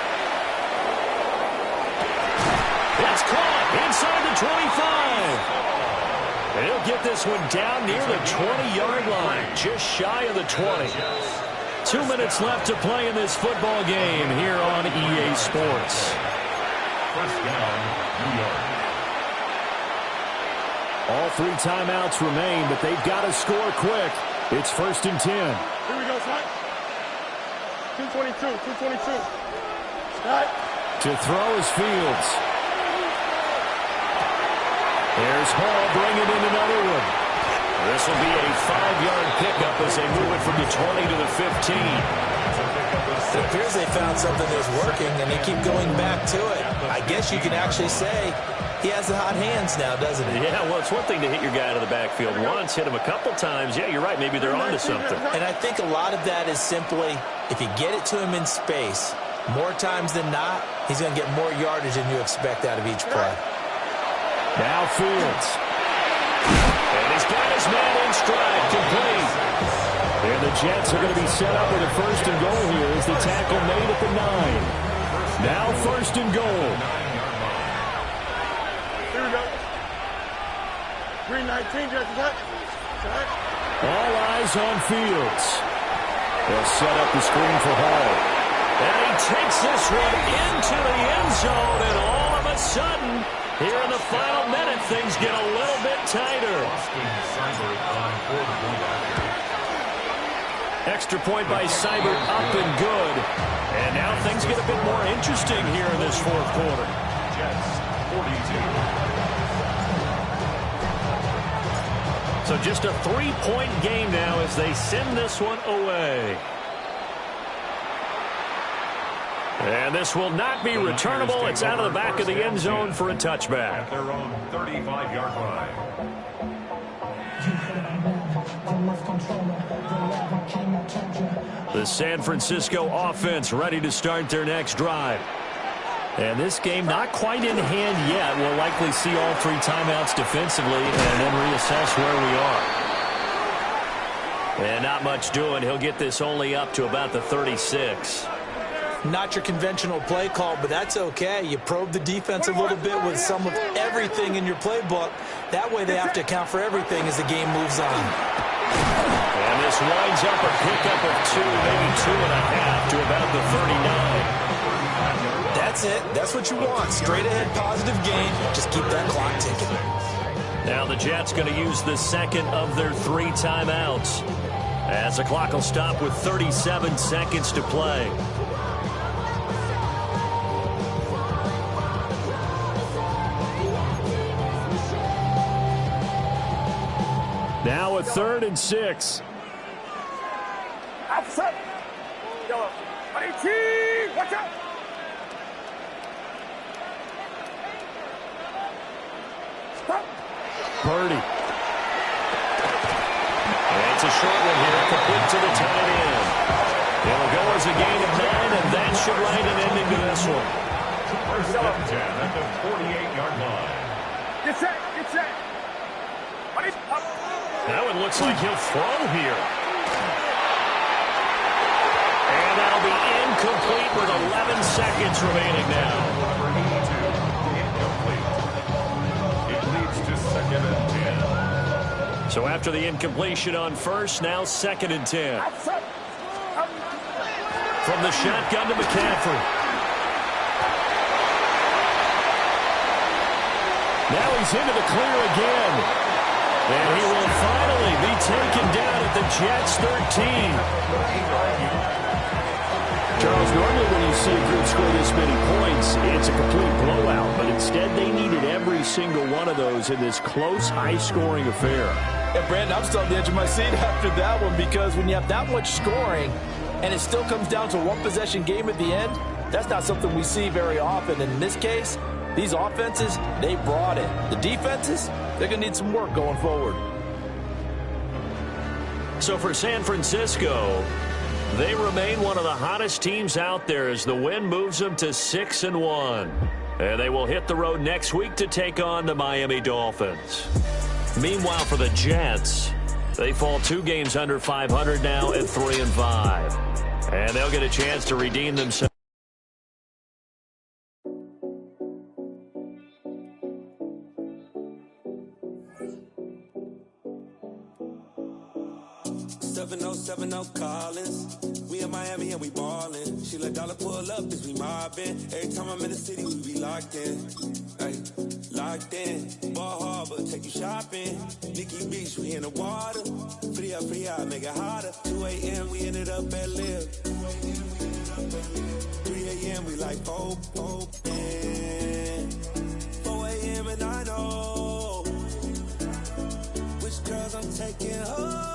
It's caught inside the 25. And he'll get this one down near the 20-yard line, just shy of the 20. 2 minutes left to play in this football game here on EA Sports. 1st down, New York. All 3 timeouts remain, but they've got to score quick. It's 1st and 10. Here we go, son. 222, 222. Start. To throw is Fields. There's Hall bringing in another one. This will be a 5-yard pickup as they move it from the 20 to the 15. It appears they found something that's working, and they keep going back to it. I guess you can actually say he has the hot hands now, doesn't he? Yeah, well, it's one thing to hit your guy out of the backfield once, hit him a couple times. Yeah, you're right. Maybe they're onto something. And I think a lot of that is simply if you get it to him in space, more times than not, he's going to get more yardage than you expect out of each play. Now Fields. And he's got his man in stride, complete. And the Jets are going to be set up with a first and goal here as the tackle made at the 9. Now first and goal. Here we go. Green 19, Jets. All eyes on Fields. They'll set up the screen for Hall. And he takes this one into the end zone, and all of a sudden, here in the final minute, things get a little bit tighter. Extra point by Seibert, up and good. And now things get a bit more interesting here in this fourth quarter. Jets, 42. So just a 3-point game now as they send this one away. And this will not be returnable. It's out of the back of the end zone for a touchback. At their own 35-yard line. The San Francisco offense ready to start their next drive. And this game not quite in hand yet. We'll likely see all 3 timeouts defensively and then reassess where we are. And not much doing. He'll get this only up to about the 36. Not your conventional play call, but that's okay. You probe the defense a little bit with some of everything in your playbook. That way they have to account for everything as the game moves on. And this winds up a pickup of 2, maybe 2.5 to about the 39. That's it. That's what you want. Straight ahead positive gain. Just keep that clock ticking. Now the Jets going to use the second of their 3 timeouts as the clock will stop with 37 seconds to play. Now a 3rd and 6. Outside. Go. Watch out. Purdy. And it's a short one here, complete to the tight end. It'll go as a gain of 9, and that should write an ending to this one. First and 10 at the 48-yard line. Get set. That one looks like he'll throw here. And that'll be incomplete with 11 seconds remaining now. Number 82, incomplete. It leads to 2nd and 10. So after the incompletion on first, now 2nd and 10. From the shotgun to McCaffrey. Now he's into the clear again. And he will finally be taken down at the Jets' 13. Charles, normally when you see a group score this many points, it's a complete blowout. But instead, they needed every single one of those in this close, high-scoring affair. Yeah, Brandon, I'm still on the edge of my seat after that one because when you have that much scoring and it still comes down to a one-possession game at the end, that's not something we see very often. And in this case, these offenses, they brought it. The defenses, they're going to need some work going forward. So for San Francisco, they remain one of the hottest teams out there as the win moves them to 6-1. And they will hit the road next week to take on the Miami Dolphins. Meanwhile, for the Jets, they fall 2 games under 500 now at 3-5. And they'll get a chance to redeem themselves. Collins. We in Miami and we ballin'. She let dollar pull up as we mobbin'. Every time I'm in the city, we be locked in. Ay, locked in. Ball Harbor, take you shopping. Nikki Beach, we in the water. Free up, make it hotter. 2 a.m. we ended up at Live. 3 a.m. we like Pope. 4 a.m. and I know which girls I'm taking home.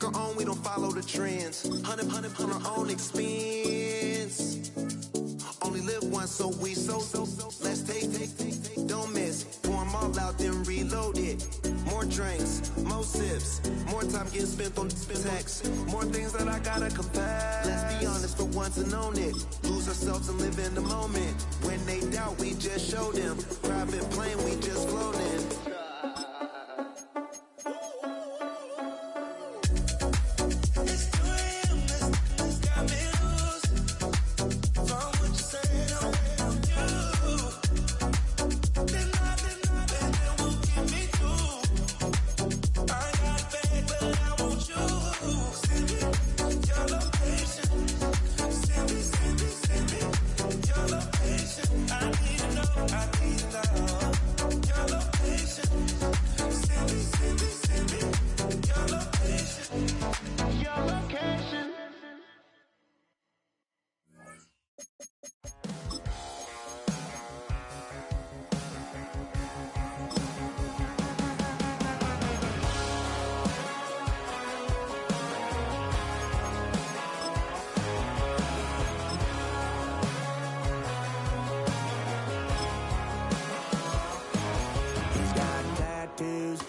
make our own, we don't follow the trends. 100 on our own expense. Only live once, so let's take, don't miss. Pour 'em all out, then reload it. More drinks, more sips, more time getting spent on text. More things that I gotta confess. Let's be honest for once and own it. Lose ourselves and live in the moment. When they doubt, we just show them. Private plane, we just float in.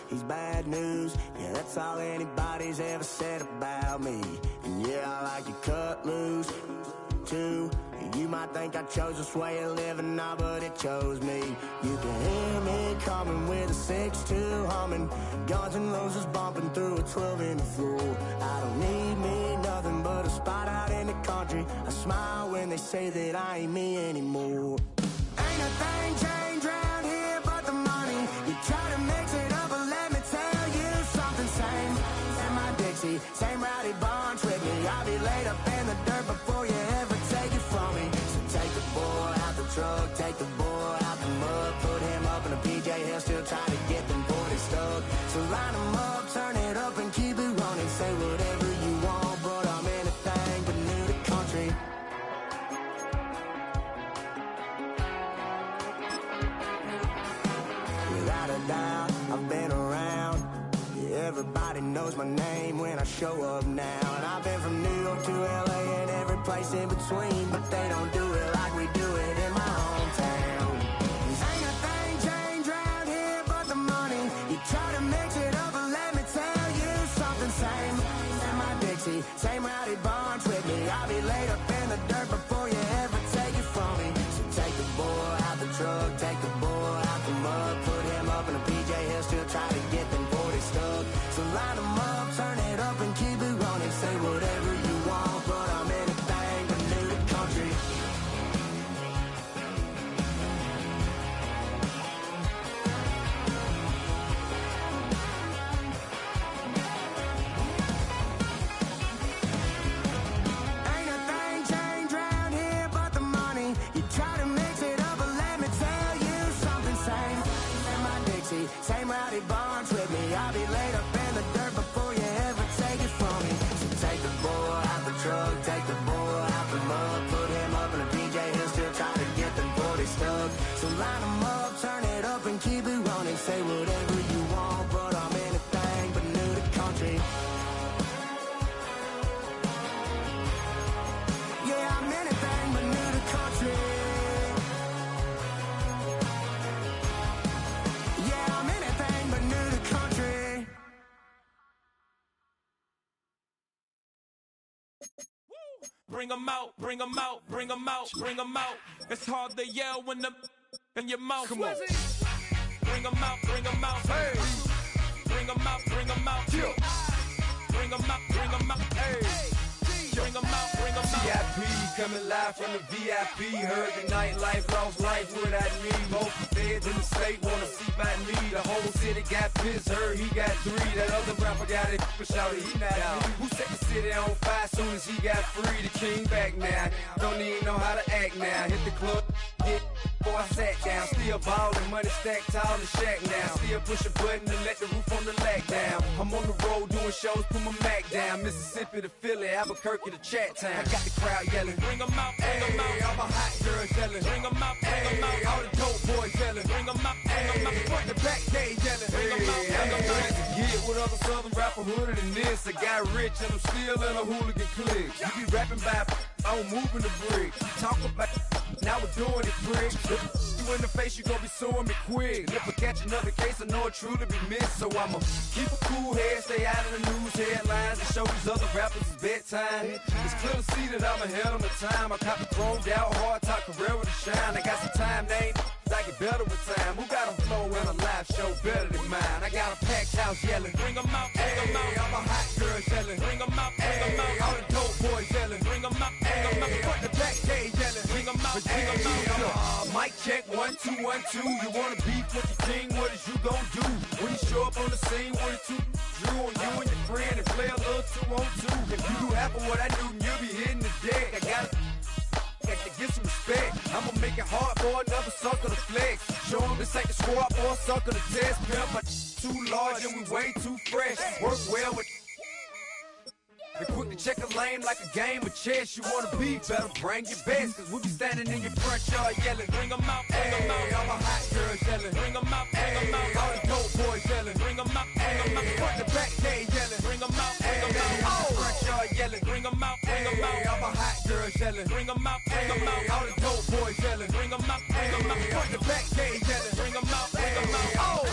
He's bad news, yeah, that's all anybody's ever said about me. And yeah, I like you cut loose, too. You might think I chose this way of living now, but it chose me. You can hear me coming with a 6-2 humming, Guns N' Roses bumping through a 12 in the floor. I don't need me nothing but a spot out in the country. I smile when they say that I ain't me anymore. Ain't a thing changed round here but the money. You try to mix it up, but let me tell you something. Same in my Dixie, same rowdy bunch with me. I'll be laid up in the dirt before you ever take it from me. So take the boy out the truck, take the boy out the mud, put him up in a PJ Hill, still trying to get them 40 stuck. So line them up, turn it up and keep it running. Say whatever you want, but I'm anything but new to country. Without a doubt, I've been around. Yeah, everybody knows my name when I show up now. And I've been from New York to LA and every place in between, but they don't do it like we do it in my hometown. Ain't a thing changed round here but the money. You try to mix it up, but let me tell you something. Same in my Dixie, same rowdy bunch with me. I'll be laid up in the dirt before you ever take it from me. So take the boy out the truck, take the boy out the mud, put him up in a PJ Hill, still try to get them 40 stuck. So line them up, turn it up and keep it running. Say whatever you want, but I'm anything but new to country. Ain't a thing changed round here but the money. You try to mix it up, but let me tell you something. Same in my Dixie, same rowdy bunch with me. I'll be laid up in the dirt before you ever take it from me. So take the boy out the truck, take the boy out the mud, put him up in a PJ Hill, still try to get them 40 stuck. So line them up, turn it up and keep it running. Say whatever you want, but I'm anything but new to country. Yeah, I'm anything but new to country. Yeah, I'm anything but new to country. Bring 'em out, bring 'em out, bring 'em out, bring 'em out. It's hard to yell when the in your mouth. Come on. Bring 'em out, bring 'em out. Hey. Bring 'em out, bring 'em out. Yeah. Bring 'em out, bring 'em out. Hey. Bring 'em out, bring 'em out. VIP coming live from the VIP. Heard the nightlife, lost life without me. Most feds in the state wanna see by me. The whole city got pissed, heard he got 3. That other rapper got it, but shouted he not out. Who set the city on fire soon as he got free? The king back now. Don't even know how to act now. Hit the club, hit before I sat down. Still ballin', money stacked tall and shack now. Still push a button and let the roof on the lag down. I'm on the road doing shows, put my Mac down. Mississippi to Philly, Albuquerque to Chat Town. I got the crowd yelling, bring 'em out, bring 'em out. All my hot girls yelling, bring 'em out, bring 'em out. All the dope boys yelling, bring 'em out, bring 'em out. Front the back gate yelling, bring 'em out, bring 'em out. To get with other southern rapper hooded than this. I got rich and I'm still in a hooligan clique. You be rapping by, I'm moving the brick. Talk about, now we're doing it quick. You in the face, you gon' be suing me quick. If I catch another case, I know it truly be missed. So I'ma keep a cool head, stay out of the news headlines, and show these other rappers it's bedtime. It's clear to see that I'm ahead of my time. I caught the chromed out, hard top career with a shine. I got some time, name. I get better with time. Who got a flow and a live show better than mine? I got a packed house yelling, bring 'em out, bring 'em out. All my hot girls yelling, bring 'em out, bring 'em out. All the dope boys yelling, bring 'em out, bring 'em out. Front the back gate yelling, bring 'em out, bring 'em out. Mic check, 1 2 1 2. You wanna beef with the king? What is you gon' do when you show up on the scene? 1 2 drew on you and your friend and play a little 2 on 2. If you do half of what I do, you'll be hitting the deck. I got to get some respect. I'ma make it hard for another sucker to flex. Show them this ain't the squad or a sucker to test. Pimp, my too large and we way too fresh. Work well with. They quick to check a lane like a game of chess. You wanna be better, bring your best. Cause we be standing in your front yard yelling, bring 'em out, bring 'em out. All my hot girls yelling, bring 'em out, bring 'em out. All the dope boys yelling, bring 'em out, bring 'em out. Front the back gate yelling, bring 'em out, bring 'em out. Front yard yelling, bring 'em out, bring 'em out. All my hot girls yelling, bring 'em out, bring 'em out. All the dope boys yelling, bring 'em out, bring 'em out. Front the back gate yelling, bring 'em out, bring 'em out. Oh!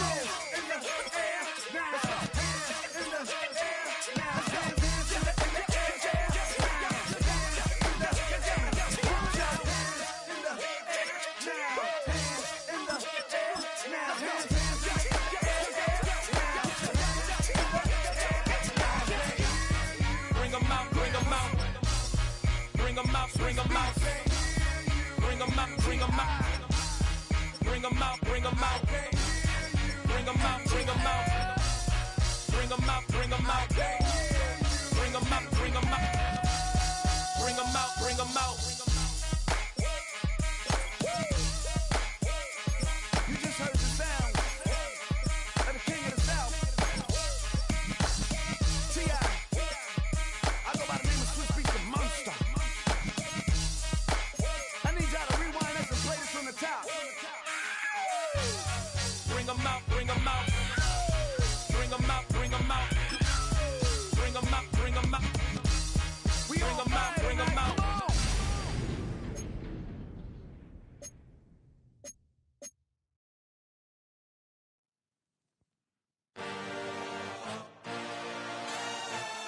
Bring 'em out, bring 'em out. Bring 'em out, bring 'em out. Bring 'em out, bring 'em out. Bring 'em out, bring 'em out. Bring 'em out, bring 'em out. Bring 'em out, bring 'em out.